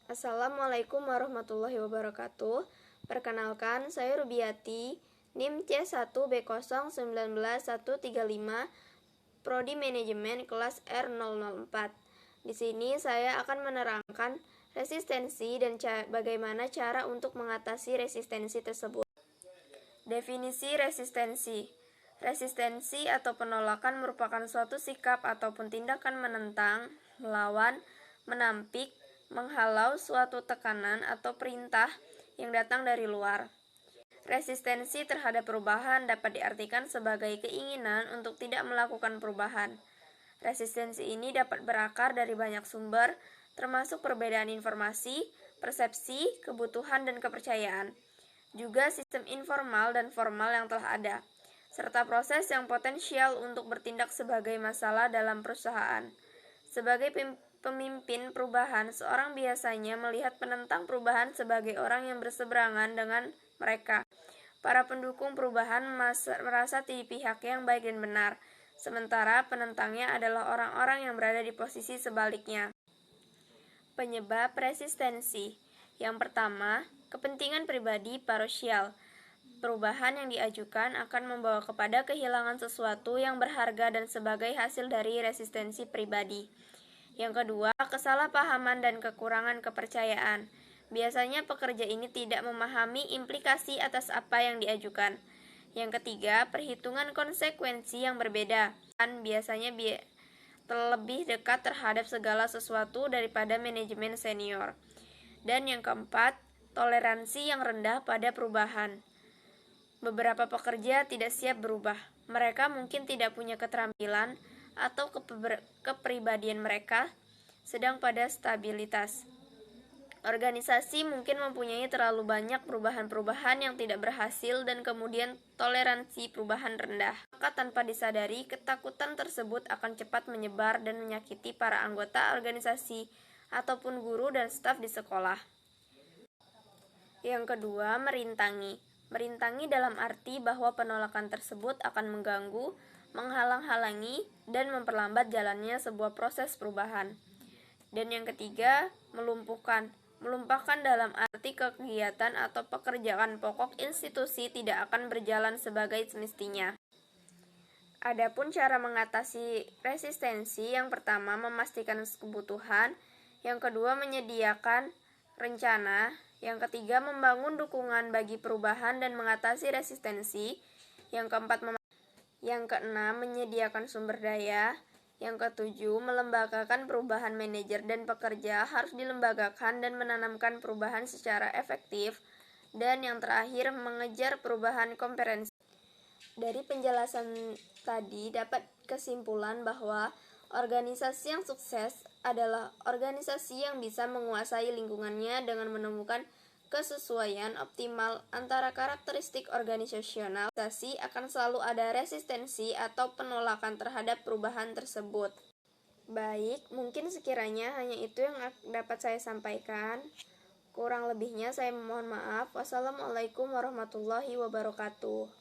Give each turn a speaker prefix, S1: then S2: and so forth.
S1: Assalamualaikum warahmatullahi wabarakatuh. Perkenalkan, saya Rubiati, NIM C1B019135, Prodi Manajemen kelas R004. Di sini saya akan menerangkan resistensi dan bagaimana cara untuk mengatasi resistensi tersebut. Definisi resistensi. Resistensi atau penolakan merupakan suatu sikap ataupun tindakan menentang, melawan, menampik, menghalau suatu tekanan atau perintah yang datang dari luar. Resistensi terhadap perubahan dapat diartikan sebagai keinginan untuk tidak melakukan perubahan. Resistensi ini dapat berakar dari banyak sumber, termasuk perbedaan informasi, persepsi, kebutuhan, dan kepercayaan. Juga sistem informal dan formal yang telah ada, serta proses yang potensial untuk bertindak sebagai masalah dalam perusahaan. Sebagai pemimpin perubahan, seorang biasanya melihat penentang perubahan sebagai orang yang berseberangan dengan mereka. Para pendukung perubahan merasa di pihak yang baik dan benar, sementara penentangnya adalah orang-orang yang berada di posisi sebaliknya. Penyebab resistensi. Yang pertama, kepentingan pribadi parsial. Perubahan yang diajukan akan membawa kepada kehilangan sesuatu yang berharga dan sebagai hasil dari resistensi pribadi. Yang kedua, kesalahpahaman dan kekurangan kepercayaan. Biasanya pekerja ini tidak memahami implikasi atas apa yang diajukan. Yang ketiga, perhitungan konsekuensi yang berbeda. Biasanya lebih dekat terhadap segala sesuatu daripada manajemen senior. Dan yang keempat, toleransi yang rendah pada perubahan. Beberapa pekerja tidak siap berubah. Mereka mungkin tidak punya keterampilan atau kepribadian mereka sedang pada stabilitas. Organisasi mungkin mempunyai terlalu banyak perubahan-perubahan yang tidak berhasil dan kemudian toleransi perubahan rendah. Maka tanpa disadari, ketakutan tersebut akan cepat menyebar dan menyakiti para anggota organisasi ataupun guru dan staf di sekolah. Yang kedua, merintangi. Merintangi dalam arti bahwa penolakan tersebut akan mengganggu, menghalang-halangi, dan memperlambat jalannya sebuah proses perubahan. Dan yang ketiga, melumpuhkan. Melumpahkan dalam arti kegiatan atau pekerjaan pokok institusi tidak akan berjalan sebagai semestinya. Adapun cara mengatasi resistensi, yang pertama memastikan kebutuhan, yang kedua menyediakan rencana, yang ketiga membangun dukungan bagi perubahan dan mengatasi resistensi, yang keenam menyediakan sumber daya, yang ketujuh melembagakan perubahan. Manajer dan pekerja harus dilembagakan dan menanamkan perubahan secara efektif, dan yang terakhir mengejar perubahan komprehensif. Dari penjelasan tadi dapat kesimpulan bahwa organisasi yang sukses adalah organisasi yang bisa menguasai lingkungannya dengan menemukan kesesuaian optimal antara karakteristik organisasional. Organisasi akan selalu ada resistensi atau penolakan terhadap perubahan tersebut. Baik, mungkin sekiranya hanya itu yang dapat saya sampaikan. Kurang lebihnya saya mohon maaf. Wassalamualaikum warahmatullahi wabarakatuh.